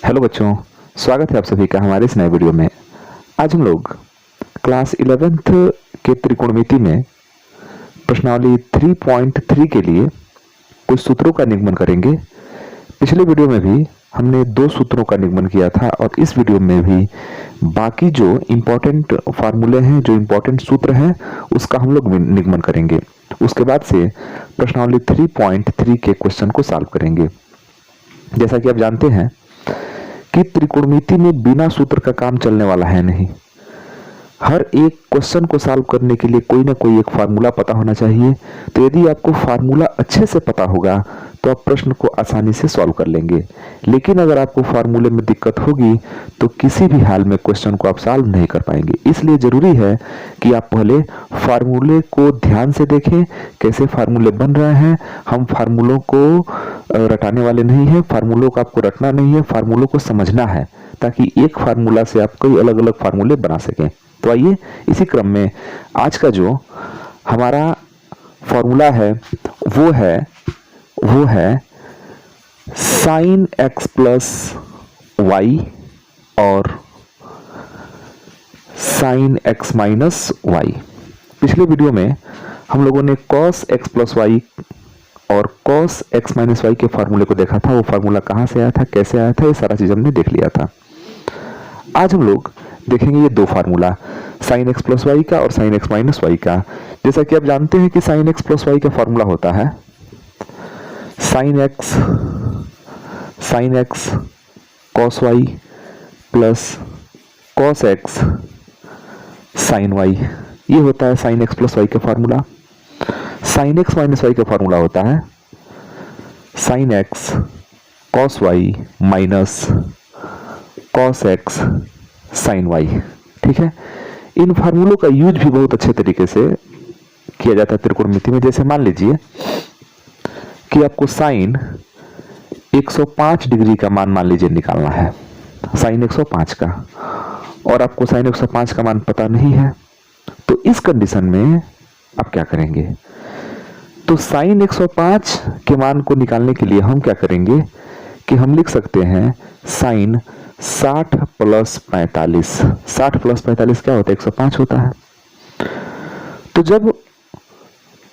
Hello बच्चों, स्वागत है आप सभी का हमारे इस नए वीडियो में। आज हम लोग क्लास 11th के त्रिकोणमिति में प्रश्नावली 3.3 के लिए कुछ सूत्रों का निगमन करेंगे। पिछले वीडियो में भी हमने 2 सूत्रों का निगमन किया था और इस वीडियो में भी बाकी जो इम्पोर्टेंट फार्मूले हैं, जो इम्पोर्टेंट सूत्र हैं, उसका हम लोग निगमन करेंगे। उसके बाद से प्रश्नावली 3.3 के क्वेश्चन को सॉल्व करेंगे। जैसा कि आप जानते हैं कि त्रिकोणमिति में बिना सूत्र का काम चलने वाला है नहीं। हर एक क्वेश्चन को सॉल्व करने के लिए कोई ना कोई एक फार्मूला पता होना चाहिए। तो यदि आपको फार्मूला अच्छे से पता होगा तो आप प्रश्न को आसानी से सॉल्व कर लेंगे। लेकिन अगर आपको फार्मूले में दिक्कत होगी तो किसी भी हाल में क्वेश्चन को आप सॉल्व नहीं कर पाएंगे। इसलिए जरूरी है कि आप पहले फार्मूले को ध्यान से देखें, कैसे फार्मूले बन रहे हैं। हम फार्मूलों को रटाने वाले नहीं है, फार्मूलों को आपको रटना नहीं है, फार्मूलों को समझना है ताकि एक फार्मूला से आप कई अलग अलग फार्मूले बना सकें। तो आइए इसी क्रम में आज का जो हमारा फॉर्मूला है वो है साइन एक्स प्लस वाई और साइन एक्स माइनस वाई। पिछले वीडियो में हम लोगों ने कॉस एक्स प्लस वाई और कॉस एक्स माइनस वाई के फार्मूले को देखा था। वो फार्मूला कहां से आया था, कैसे आया था, ये सारा चीज हमने देख लिया था। आज हम लोग देखेंगे ये 2 formula, sine x plus y का और साइन एक्स माइनस वाई का। जैसा कि आप जानते हैं कि साइन एक्स प्लस वाई का फार्मूला होता है sine x cos y plus cos x sine y. ये होता है साइन एक्स प्लस वाई का formula. Sine x minus y का फार्मूला होता है sine x cos y minus cos x sine y. ठीक है, इन फार्मूलों का यूज भी बहुत अच्छे तरीके से किया जाता है त्रिकोणमिति में। जैसे मान लीजिए कि आपको साइन 105 डिग्री का मान लीजिए निकालना है, साइन 105 का, और आपको साइन 105 का मान पता नहीं है। तो इस कंडीशन में आप क्या करेंगे? तो साइन 105 के मान को निकालने के लिए हम क्या करेंगे कि हम लिख सकते हैं साइन 60 प्लस 45। 60 प्लस 45 क्या होता है? 105 होता है। तो जब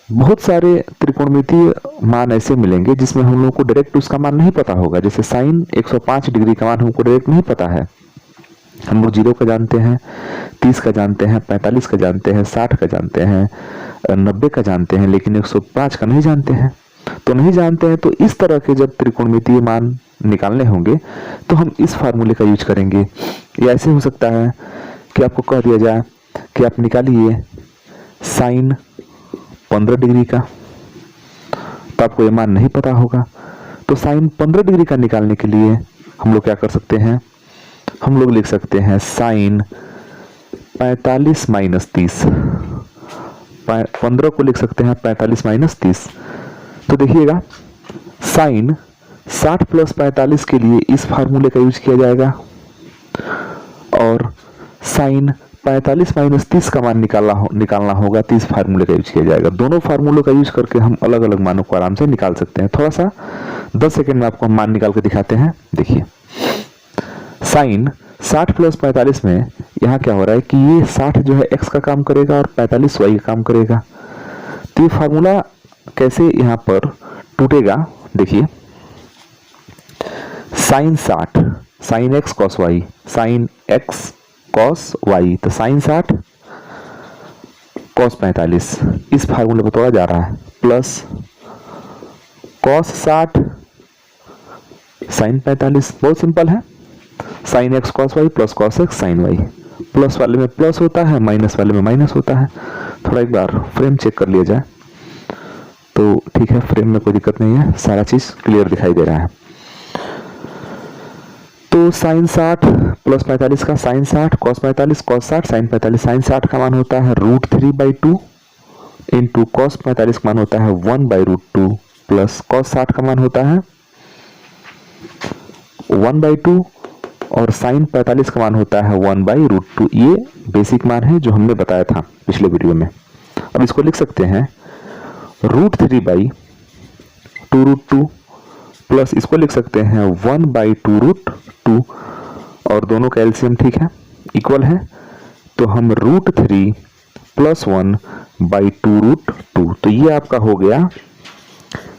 बहुत सारे त्रिकोणमितीय मान ऐसे मिलेंगे जिसमें हम लोग को डायरेक्ट उसका मान नहीं पता होगा, जैसे साइन 105 डिग्री का मान हमको डायरेक्ट नहीं पता है। हम लोग 0 का जानते हैं, 30 का जानते हैं, 45 का जानते हैं, 60 का जानते हैं, 90 का जानते हैं, लेकिन 105 का नहीं जानते हैं। तो इस तरह के जब त्रिकोणमितीय मान निकालने होंगे तो हम इस फार्मूले का यूज करेंगे। या ऐसे हो सकता है कि आपको कह दिया जाए कि आप निकालिए साइन 15 डिग्री का, तो आपको ये मान नहीं पता होगा। तो साइन 15 डिग्री का निकालने के लिए हम लोग क्या कर सकते हैं? हम लोग लिख सकते हैं साइन 45 माइनस 30। 15 को लिख सकते हैं 45 माइनस 30। तो देखिएगा साइन 60 प्लस 45 के लिए इस फार्मूले का यूज किया जाएगा और साइन 45 माइनस 30 का मान निकालना होगा, तो इस फार्मूले का यूज किया जाएगा। दोनों फार्मूलों का यूज करके हम अलग अलग मानों को आराम से निकाल सकते हैं। थोड़ा सा 10 सेकंड में आपको मान निकाल के दिखाते हैं। देखिए साइन 60 प्लस 45 में यहाँ क्या हो रहा है कि ये 60 जो है x का काम करेगा और 45 y का काम करेगा। तो ये फार्मूला कैसे यहाँ पर टूटेगा? देखिए sine 60 sine x cos y, sine x cos y, तो साइन 60 कॉस 45 इस फार्मूले पर तोड़ा जा रहा है, प्लस कॉस 60 साइन 45। बहुत सिंपल है, sine x cos y plus cos x sine y. Plus वाले में प्लस होता है, माइनस वाले में माइनस होता है। थोड़ा एक बार फ्रेम चेक कर लिया जाए तो ठीक है, फ्रेम में कोई दिक्कत नहीं है, सारा चीज क्लियर दिखाई दे रहा है। तो साइन 60 प्लस 45 का sine 60 cos 45 cos 60 sine 45। Sine 60 का मान होता है √3/2 इंटू कॉस 45 का मान होता है 1/√2 प्लस कॉस 60 का मान होता है 1/2 और साइन 45 का मान होता है 1/√2। ये बेसिक मान है जो हमने बताया था पिछले वीडियो में। अब इसको लिख सकते हैं √3/2√2 प्लस इसको लिख सकते हैं 1/2√2 2 और दोनों का एलसीएम ठीक है इक्वल है, तो हम √3 + 1/2√2, तो ये आपका हो गया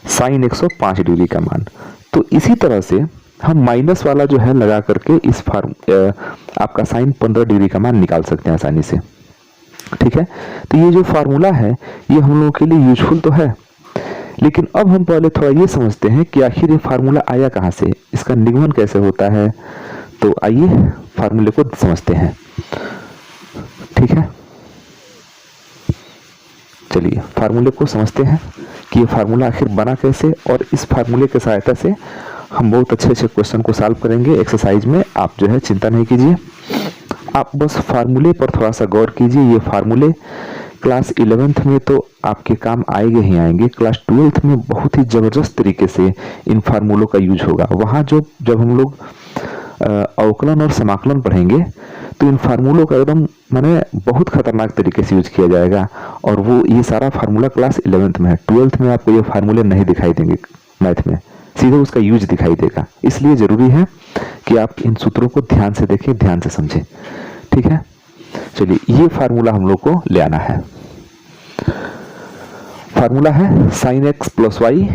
साइन 105 डिग्री का मान। तो इसी तरह से हम माइनस वाला जो है लगा करके इस आपका साइन 15 डिग्री का मान निकाल सकते हैं आसानी से, ठीक है। तो ये जो फार्मूला है ये हम लोगों के लिए यूजफुल तो है, लेकिन अब हम पहले थोड़ा ये समझते हैं कि आखिर ये फार्मूला आया कहाँ से, इसका निगमन कैसे होता है। तो आइए फार्मूले को समझते हैं, ठीक है। चलिए फार्मूले को समझते हैं कि ये फार्मूला आखिर बना कैसे, और इस फार्मूले की सहायता से हम बहुत अच्छे अच्छे क्वेश्चन को सॉल्व करेंगे एक्सरसाइज में। आप जो है चिंता नहीं कीजिए, आप बस फार्मूले पर थोड़ा सा गौर कीजिए। ये फार्मूले क्लास 11th में तो आपके काम आएंगे ही आएंगे, क्लास 12th में बहुत ही ज़बरदस्त तरीके से इन फार्मूलों का यूज होगा। वहाँ जब हम लोग अवकलन और समाकलन पढ़ेंगे तो इन फार्मूलों का एकदम माने बहुत खतरनाक तरीके से यूज किया जाएगा, और वो ये सारा फार्मूला क्लास 11th में है। 12th में आपको ये फार्मूले नहीं दिखाई देंगे मैथ में, सीधे उसका यूज दिखाई देगा। इसलिए जरूरी है कि आप इन सूत्रों को ध्यान से देखें, ध्यान से समझें, ठीक है। चलिए ये फार्मूला हम लोग को ले आना है। फार्मूला है sine x plus y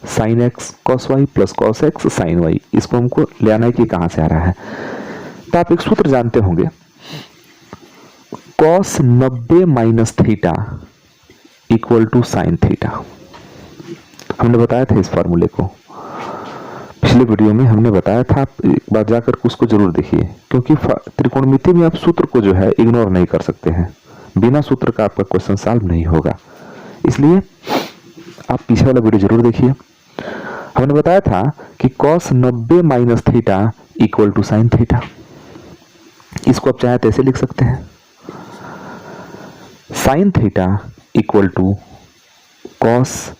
sine x cos y plus cos x sine y. इसको हमको ले आना है कि कहां से आ रहा है। तो आप एक सूत्र जानते होंगे, कॉस 90 - थीटा = साइन थीटा। हमने बताया था इस फार्मूले को पिछले वीडियो में, हमने बताया था। आप एक बार जाकर उसको जरूर देखिए, क्योंकि त्रिकोणमिति में आप सूत्र को जो है इग्नोर नहीं कर सकते हैं। बिना सूत्र का आपका क्वेश्चन सॉल्व नहीं होगा, इसलिए आप पीछे वाला वीडियो जरूर देखिए। हमने बताया था कि cos 90 - थीटा = साइन थीटा। इसको आप चाहे तो ऐसे लिख सकते हैं, साइन थीटा = cos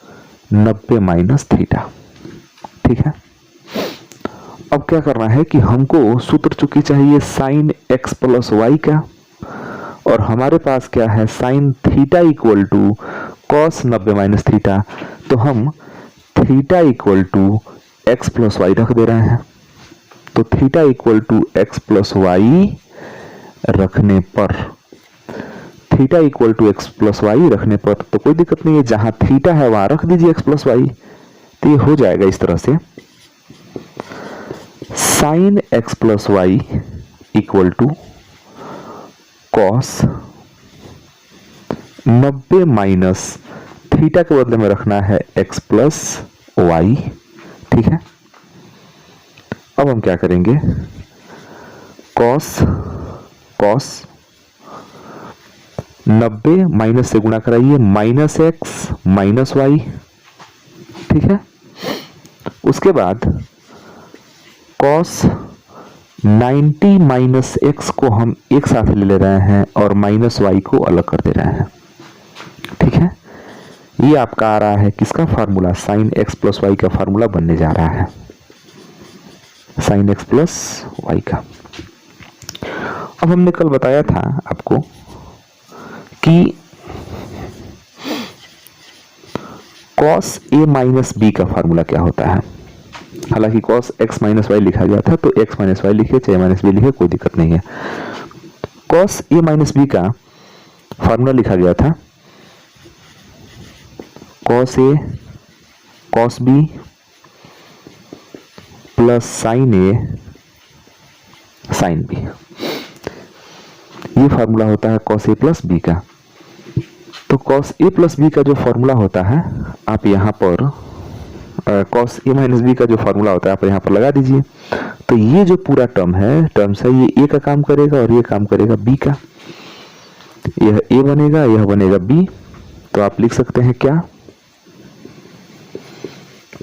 90 - थीटा, ठीक है। अब क्या करना है कि हमको सूत्र चूंकि चाहिए साइन x + y का, और हमारे पास क्या है साइन थीटा = cos 90 - थीटा, तो हम थीटा = x + y रख दे रहे हैं। तो थीटा = x + y रखने पर, थीटा = x + y रखने पर तो कोई दिक्कत नहीं है, जहां थीटा है वहां रख दीजिए x + y। तो ये हो जाएगा इस तरह से, sine x + y = cos 90 - theta के बदले में रखना है x + y, ठीक है। अब हम क्या करेंगे, cos 90 माइनस से गुणा कराइए, -x - y, ठीक है। उसके बाद cos 90 - x को हम एक साथ ले रहे हैं और -y को अलग कर दे रहे हैं, ठीक है। ये आपका आ रहा है किसका फार्मूला, साइन x + y का फार्मूला बनने जा रहा है, साइन x + y का। अब हमने कल बताया था आपको कि cos a - b का फार्मूला क्या होता है। हालांकि cos x - y लिखा गया था, तो x - y लिखे चाहे - b लिखे कोई दिक्कत नहीं है। cos a - b का फार्मूला लिखा गया था cos a cos b plus sine a sine b। ये फार्मूला होता है cos a + b का। तो cos a + b का जो फार्मूला होता है आप यहाँ पर cos a - b का जो फार्मूला होता है आप यहाँ पर लगा दीजिए। तो ये जो पूरा टर्म्स है ये a का काम करेगा और ये काम करेगा b का। यह a बनेगा, यह बनेगा b। तो आप लिख सकते हैं क्या,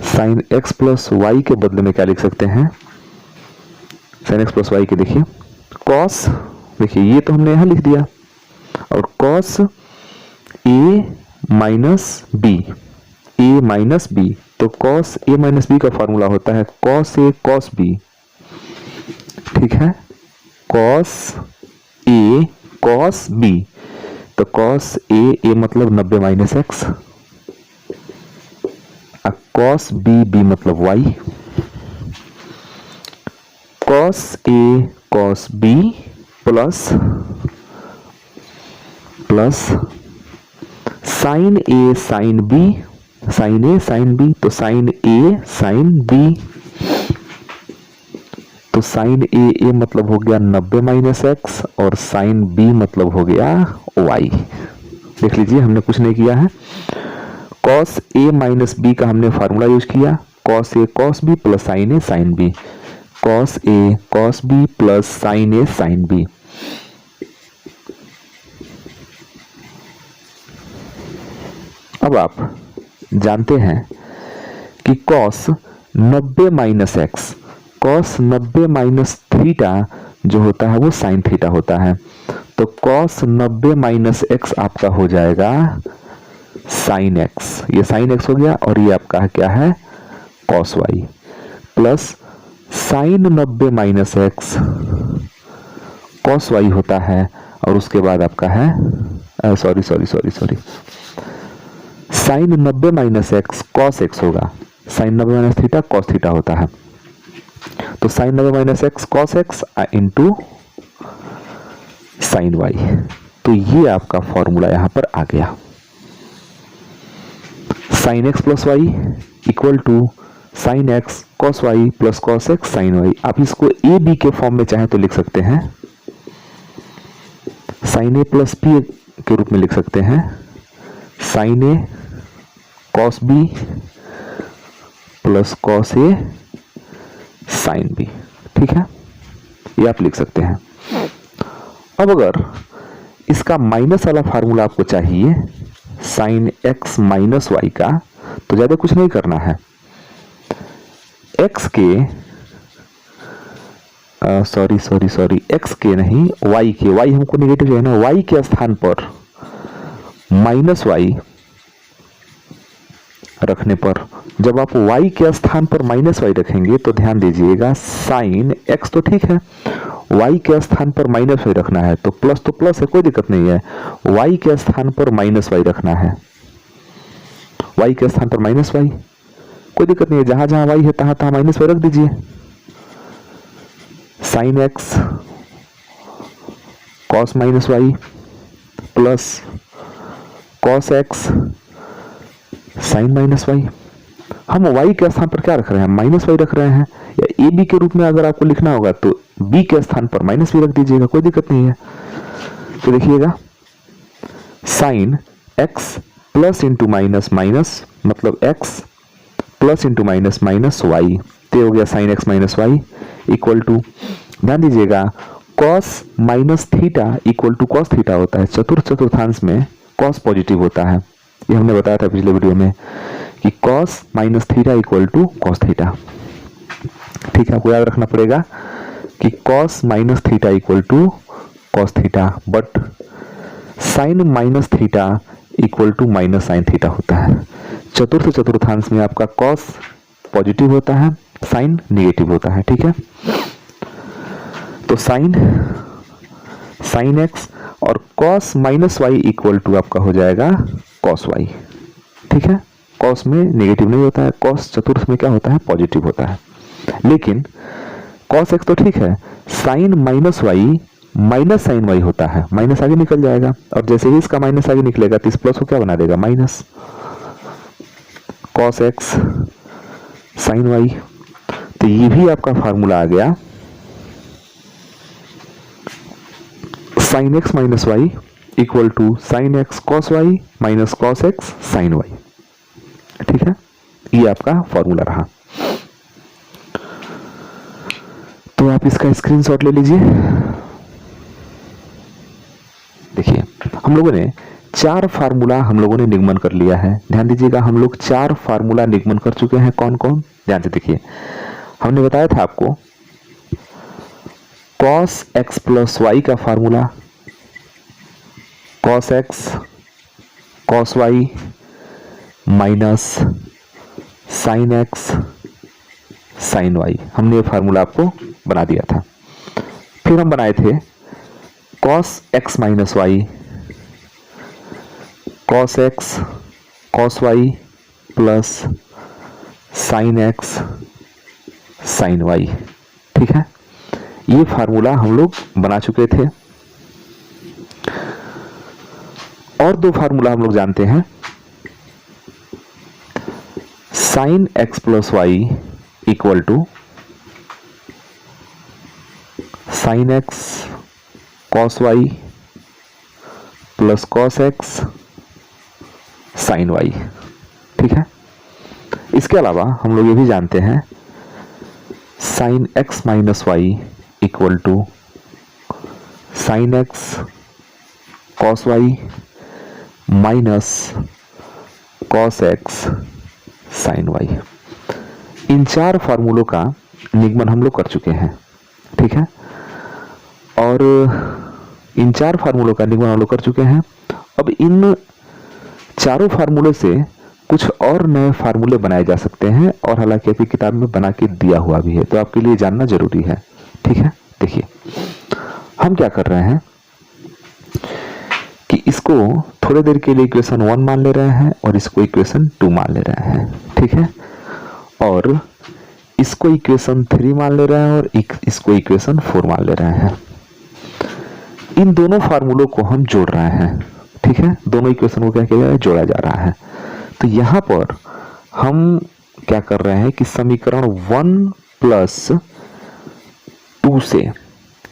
साइन x + y के बदले में क्या लिख सकते हैं, साइन x + y के देखिए cos, देखिए ये तो हमने यहां लिख दिया, और cos a - b, तो cos a - b का फार्मूला होता है cos a cos b, ठीक है। cos a cos b, तो cos a मतलब 90 - x, cos b मतलब y, cos A cos B plus sign A sine B, sign A sine B, तो sign ए sine B, तो sign ए मतलब हो गया 90 माइनस एक्स और साइन बी मतलब हो गया वाई। देख लीजिए हमने कुछ नहीं किया है, कॉस ए माइनस बी का हमने फार्मूला यूज किया, cos A cos B plus sign A sine B, cos A cos B plus sign A sine B. अब आप जानते हैं कि cos 90 minus x, cos 90 minus theta जो होता है वो साइन थीटा होता है, तो कॉस 90 माइनस एक्स आपका हो जाएगा साइन एक्स, ये साइन एक्स हो गया, और ये आपका क्या है cos y, plus sine 90 minus x cos y होता है, और उसके बाद आपका है sorry sine 90 minus x cos x होगा, sine 90 minus theta cos theta होता है, तो sine 90 minus x cos x into sine y, तो ये आपका फॉर्मूला यहां पर आ गया, sine x plus y equal to sine x cos y plus cos x sine y. आप इसको ए बी के फॉर्म में चाहे तो लिख सकते हैं, साइन ए प्लस बी के रूप में लिख सकते हैं, sign A cos B plus cos A sine B, ठीक है, ये आप लिख सकते हैं। अब अगर इसका माइनस वाला फार्मूला आपको चाहिए साइन एक्स माइनस वाई का, तो ज्यादा कुछ नहीं करना है, एक्स के एक्स के नहीं वाई के, वाई हमको नेगेटिव जो है ना, वाई के स्थान पर माइनस वाई रखने पर, जब आप y के स्थान पर माइनस वाई रखेंगे तो ध्यान दीजिएगा साइन x तो ठीक है, y के स्थान पर माइनस वाई रखना है तो प्लस है, कोई दिक्कत नहीं है, y के स्थान पर माइनस वाई रखना है, y के स्थान पर माइनस वाई, कोई दिक्कत नहीं है, जहां जहां y है तहां तहां माइनस वाई रख दीजिए, sine x cos minus y plus cos x sine minus y. हम y के स्थान पर क्या रख रहे हैं, माइनस वाई रख रहे हैं, या ए बी के रूप में अगर आपको लिखना होगा तो b के स्थान पर माइनस भी रख दीजिएगा, कोई दिक्कत नहीं है। तो देखिएगा sine x plus into minus minus मतलब x plus into minus minus y, तो हो गया sine x minus y equal to, ध्यान दीजिएगा cos minus theta equal to cos theta होता है, चतुर्थांश में कॉस पॉजिटिव होता है, ये हमने बताया था पिछले वीडियो में कि cos minus theta equal to cos theta, ठीक है, आपको याद रखना पड़ेगा कि cos minus theta equal to cos theta, but sine minus theta equal to minus sine theta होता है। चतुर्थांश में आपका कॉस पॉजिटिव होता है, साइन नेगेटिव होता है, ठीक है। तो साइन एक्स और cos minus y equal to आपका हो जाएगा कॉस वाई, ठीक है, कॉस में नेगेटिव नहीं होता है, कॉस चतुर्थ में क्या होता है पॉजिटिव होता है, लेकिन कॉस एक्स तो ठीक है, sine minus y minus sine y होता है, माइनस आगे निकल जाएगा, और जैसे ही इसका माइनस आगे निकलेगा तो इस प्लस को क्या बना देगा minus, cos x sine y, तो ये भी आपका फार्मूला आ गया sine x minus y equal to sine x cos y minus cos x sine y, ठीक है, ये आपका फॉर्मूला रहा। तो आप इसका स्क्रीनशॉट ले लीजिए। देखिए हम लोगों ने 4 फार्मूला हम लोगों ने निगमन कर लिया है, ध्यान दीजिएगा हम लोग 4 फार्मूला निगमन कर चुके हैं, कौन कौन, ध्यान से देखिए। हमने बताया था आपको कॉस एक्स प्लस वाई का formula, cos x cos y minus sine x sine y, हमने ये फार्मूला आपको बना दिया था। फिर हम बनाए थे cos x minus y, cos x cos y plus sine x sine y, ठीक है। ये फार्मूला हम लोग बना चुके थे। और दो फार्मूला हम लोग जानते हैं, sine x plus y equal to sine x cos y plus cos x sine y. ठीक है, इसके अलावा हम लोग ये भी जानते हैं, sine x minus y equal to sine x cos y minus cos x sine y. इन चार फार्मूलों का निगमन हम लोग कर चुके हैं। ठीक है, और इन चार फार्मूलों का निगमन हम लोग कर चुके हैं। अब इन चारों फार्मूलों से कुछ और नए फार्मूले बनाए जा सकते हैं, और हालांकि आपकी किताब में बना के दिया हुआ भी है, तो आपके लिए जानना जरूरी है। ठीक है, देखिए हम क्या कर रहे हैं कि इसको थोड़ी देर के लिए इक्वेशन 1 मान ले रहे हैं और इसको इक्वेशन 2 मान ले रहे हैं। ठीक है, और इसको इक्वेशन 3 मान ले रहे हैं और इसको इक्वेशन 4 मान ले रहे हैं। इन दोनों फार्मूलों को हम जोड़ रहे हैं। ठीक है, दोनों इक्वेशन को क्या किया जा रहा है, जोड़ा जा रहा है। तो यहां पर हम क्या कर रहे हैं कि समीकरण 1 प्लस 2 से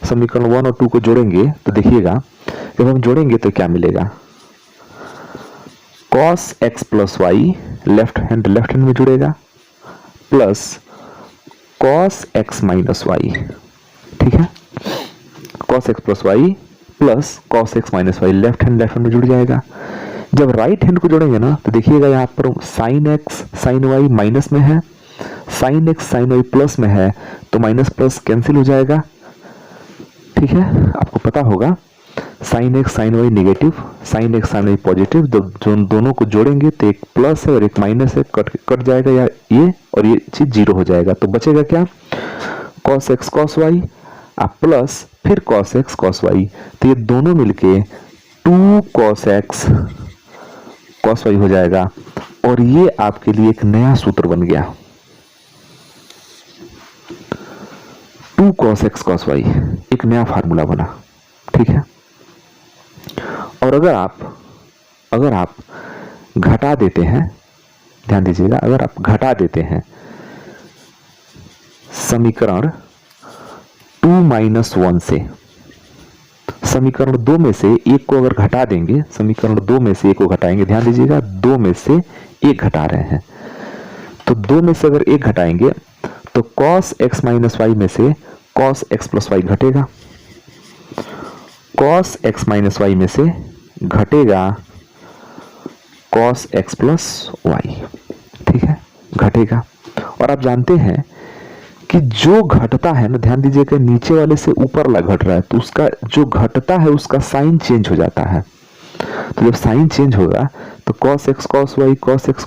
समीकरण 1 और 2 को जोड़ेंगे तो देखिएगा, जब हम जोड़ेंगे तो क्या मिलेगा, cos x plus y left hand में जुड़ेगा plus cos x minus y. ठीक है, cos x plus y plus cos x minus y left hand में जुड़ जाएगा। जब राइट हैंड को जोड़ेंगे ना तो देखिएगा यहाँ पर sin x sin y minus में है, sin x sin y plus में है, तो माइनस प्लस कैंसिल हो जाएगा। ठीक है, आपको पता होगा sin x sin y negative, sin x sin y positive, दोनों को जोड़ेंगे तो एक प्लस है और एक माइनस है, कट जाएगा या ये, और ये चीज जीरो हो जाएगा। तो बचेगा क्या, cos x cos y plus फिर cos x cos y, तो ये दोनों मिलके 2 cos x cos y हो जाएगा। और ये आपके लिए एक नया सूत्र बन गया, 2 cos x cos y, एक नया फार्मूला बना। ठीक है, और अगर आप घटा देते हैं, ध्यान दीजिएगा, अगर आप घटा देते हैं समीकरण 2 माइनस 1 से, समीकरण 2 में से एक को अगर घटा देंगे, समीकरण 2 में से एक को घटाएंगे, ध्यान दीजिएगा 2 में से एक घटा रहे हैं, तो 2 में से अगर एक घटाएंगे तो cos x माइनस वाई में से cos x प्लस वाई घटेगा, cos x माइनस वाई में से घटेगा cos x प्लस वाई। ठीक है, घटेगा। और आप जानते हैं कि जो घटता है ना, ध्यान दीजिएगा नीचे वाले से ऊपर वाला घट रहा है, तो उसका जो घटता है उसका साइन चेंज हो जाता है। तो जब साइन चेंज होगा तो cos x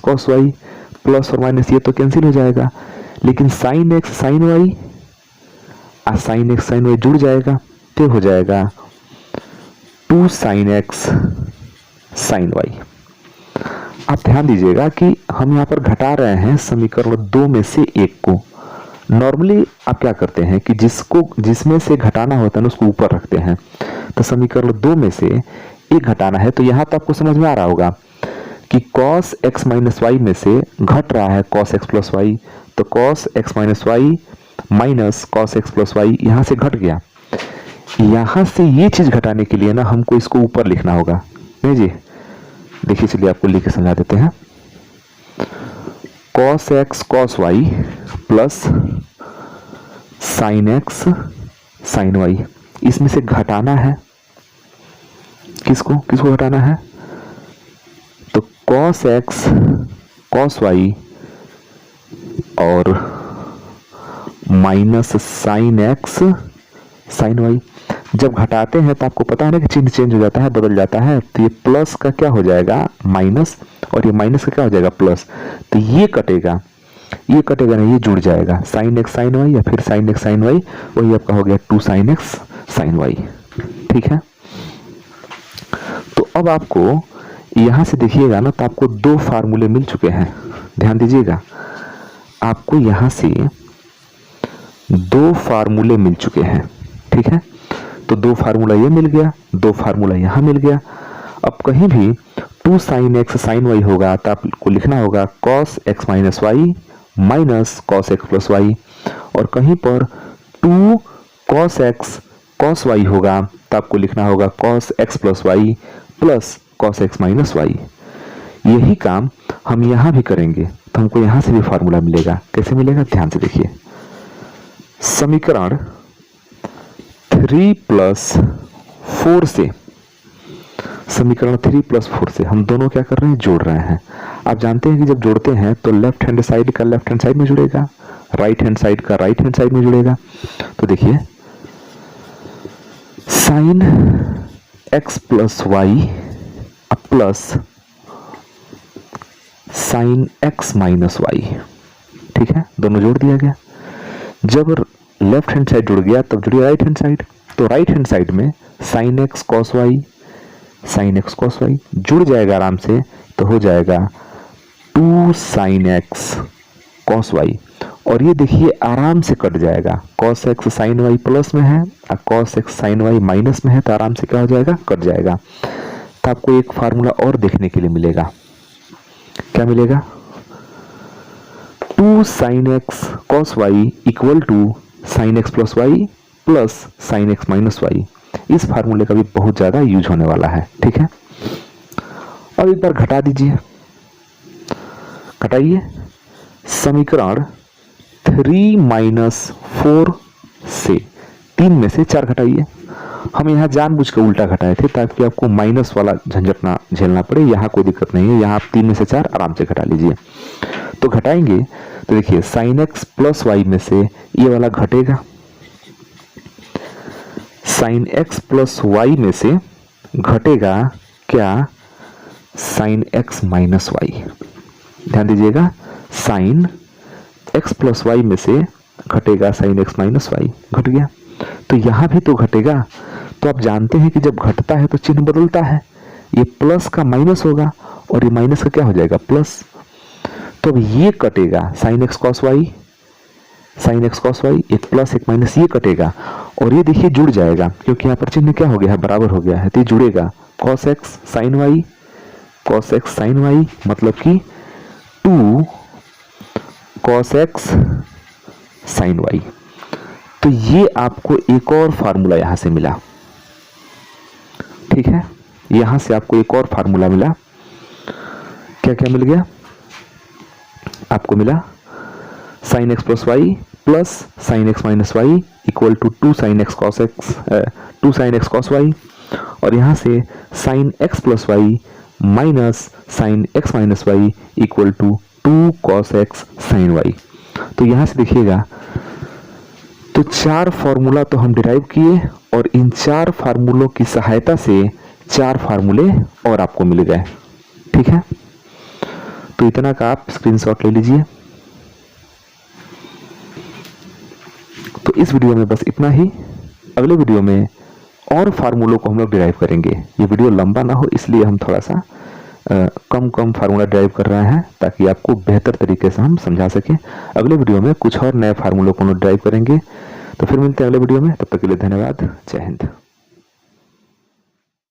cos y plus और माइनस ये तो कैंसिल हो जाएगा, लेकिन sin x sin y और sin x sin y जुड़ जाएगा, तो हो जाएगा 2 sin x sin y। आप ध्यान दीजिएगा कि हम यहाँ पर घटा रहे हैं समीकरण 2 में से एक को। नॉर्मली आप क्या करते हैं कि जिसमें से घटाना होता है ना उसको ऊपर रखते हैं, तो समीकरण 2 में से एक घटाना है, तो यहाँ तो आपको समझ में आ रहा होगा कि cos x माइनस वाई में से घट रहा है cos x प्लस वाई, तो cos x minus y minus cos x plus y यहाँ से घट गया। यहाँ से ये चीज घटाने के लिए ना हमको इसको ऊपर लिखना होगा। नहीं जी, देखिए चलिए आपको लिख के समझा देते हैं, cos x cos y plus sin x sin y, इसमें से घटाना है, किसको घटाना है, तो cos x cos y और minus sin x sin y। जब घटाते हैं तो आपको पता है ना कि चिन्ह चेंज हो जाता है, बदल जाता है, तो ये प्लस का क्या हो जाएगा माइनस, और ये माइनस का क्या हो जाएगा प्लस, तो ये कटेगा ना, ये जुड़ जाएगा sin x sin y या फिर sin x sin y, वही आपका हो गया 2 sin x sin y। ठीक है, तो अब आपको यहां से देखिएगा ना, तो आपको 2 फार्मूले मिल चुके हैं। ध्यान दीजिएगा, आपको यहां से 2 फार्मूले मिल चुके हैं। ठीक है, तो दो फार्मूला ये मिल गया, दो फार्मूला यहाँ मिल गया। अब कहीं भी 2 sin x sin y होगा तो आपको लिखना होगा cos x minus y minus cos x plus y, और कहीं पर 2 cos x cos y होगा तो आपको लिखना होगा cos x plus y plus cos x minus y. यही काम हम यहाँ भी करेंगे तो हमको यहाँ से भी फार्मूला मिलेगा। कैसे मिलेगा, ध्यान से देखिए। समीकरण 3 प्लस 4 से, समीकरण 3 प्लस 4 से हम दोनों क्या कर रहे हैं, जोड़ रहे हैं। आप जानते हैं कि जब जोड़ते हैं तो लेफ्ट हैंड साइड का लेफ्ट हैंड साइड में जुड़ेगा, राइट हैंड साइड का राइट हैंड साइड में जुड़ेगा। तो देखिए sine x plus y plus sine x minus y, ठीक है, दोनों जोड़ दिया गया। जब लेफ्ट हैंड साइड जुड़ गया तब जुड़ी राइट हैंड साइड, तो राइट हैंड साइड में sine x cos y, sine x cos y जुड़ जाएगा आराम से, तो हो जाएगा 2 साइन x कॉस वाई, और ये देखिए आराम से कट जाएगा। cos x sine y plus में है और cos x sine y minus में है, तो आराम से क्या हो जाएगा, कट जाएगा। तो आपको एक फार्मूला और देखने के लिए मिलेगा, क्या मिलेगा, 2 sine x cos y equal to sine x plus y plus sine x minus y. इस फार्मूले का भी बहुत ज्यादा यूज होने वाला है, ठीक है। अब एक बार घटा दीजिए, घटाइए। समीकरण 3 माइनस 4 से 3 में से 4 घटाइए। हम यहाँ जानबूझ के उल्टा घटाए थे ताकि आपको माइनस वाला झंझट ना झेलना पड़े। यहाँ कोई दिक्कत नहीं है, यहाँ आप 3 में से 4 आराम से घटा लीजिए। तो घटाएंगे तो देखिए साइन x प्लस वाई में से ये वाला घटेगा, साइन x प्लस वाई में से घटेगा क्या, साइन x माइनस वाई। ध्यान दीजिएगा, साइन x प्लस वाई में से घटेगा साइन x माइनस वाई, घट गया। तो यहां भी तो घटेगा। तो आप जानते हैं कि जब घटता है तो चिन्ह बदलता है, ये प्लस का माइनस होगा और ये माइनस का क्या हो जाएगा, प्लस। तो अब ये कटेगा sine x cos y, sine x cos y, एक प्लस एक माइनस ये कटेगा, और ये देखिए जुड़ जाएगा क्योंकि यहाँ पर चिन्ह क्या हो गया है, बराबर हो गया है, तो ये जुड़ेगा। Cos x sine y, cos x sine y मतलब कि 2 कॉस एक्स साइन वाई। तो ये आपको एक और फार्मूला यहां से मिला, ठीक है, यहां से आपको एक और फार्मूला मिला। क्या क्या मिल गया आपको, मिला sine x plus y plus sine x minus y equal to 2 sine x cos x, 2 sine x cos y, और यहां से sine x plus y minus sine x minus y equal to 2 cos x sine y. तो यहां से देखिएगा तो 4 formula तो हम डिराइव किए, और इन 4 फार्मूलों की सहायता से 4 फार्मूले और आपको मिल गए, ठीक है। तो इतना का आप स्क्रीनशॉट ले लीजिए। तो इस वीडियो में बस इतना ही। अगले वीडियो में और फार्मूलों को हम लोग डिराइव करेंगे। ये वीडियो लंबा ना हो इसलिए हम थोड़ा सा कम फार्मूला डिराइव कर रहे हैं ताकि आपको बेहतर तरीके से हम समझा सकें। अगले वीडियो में कुछ और नए फार्मूलों को हम लोग डिराइव करेंगे। तो फिर मिलते हैं अगले वीडियो में, तब तक के लिए धन्यवाद। जय हिंद।